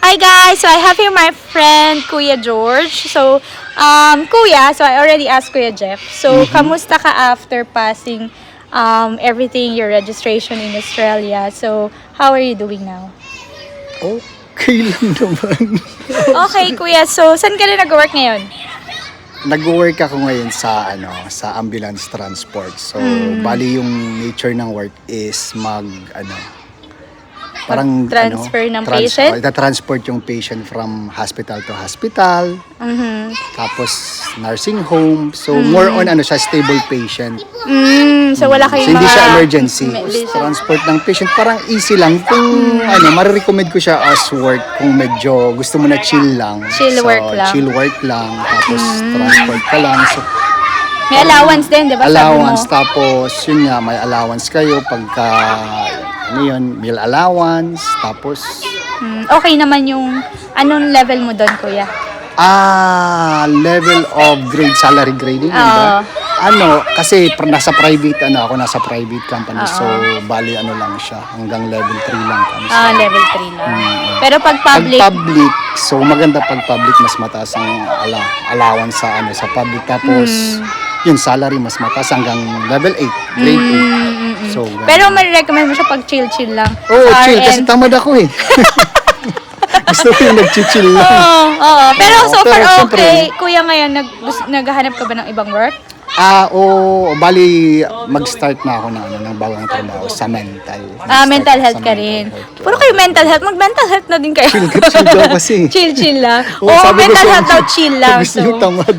Hi guys! So I have here my friend Kuya George. So, Kuya, so I already asked Kuya Jeff. So, kamusta ka after passing everything, your registration in Australia? So, how are you doing now? Okay lang naman. Okay, Kuya. So, saan ka na nag-work ngayon? Nag-work ako ngayon sa sa ambulance transport. So, bali yung nature ng work is Transfer ng patient? transport yung patient from hospital to hospital. Tapos nursing home. So, more on siya stable patient. So, wala So, kayong hindi mga... siya emergency. Transport ng patient parang easy lang. Kung marirecommend ko siya as work kung medyo gusto mo na chill lang. Chill work lang. Chill work lang. Tapos transport ka lang. So, May allowance din, di ba? allowance. Sabi mo? Tapos, yun nga, may allowance kayo pagka, meal allowance. Tapos, Okay naman yung... Anong level mo doon, Kuya? level of grade, salary grading, diba? Kasi nasa private, ako nasa private company. So, bali lang siya. Hanggang level 3 lang kami. So, Level 3 lang. Pero pag public... pag public, so maganda pag public, mas mataas ang allowance sa public. Tapos, yung salary mas mataas hanggang level 8, grade 8. So, Pero marirecommend mo siya pag chill-chill lang. Oo, Sa chill. RN. Kasi tamad ako eh. Gusto ko yung nag-chill lang. Oo. Pero so far Pero syempre, okay. Kuya, ngayon, naghahanap ka ba ng ibang work? Bali, mag-start na ako ng bagong trabaho sa mental. Mental health ka rin. Puro kayo mental health. Mag-mental health na din kayo. Chill daw kasi. Chill lang. Oo, sabi ko mental siya, health daw chill lang. Gusto yung tamad.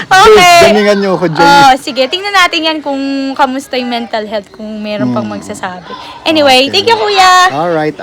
Okay. Ganingan niyo ako dyan. Sige. Tingnan natin yan kung kamusta yung mental health, kung meron pang magsasabi. Anyway, Okay. thank you, Kuya. Alright.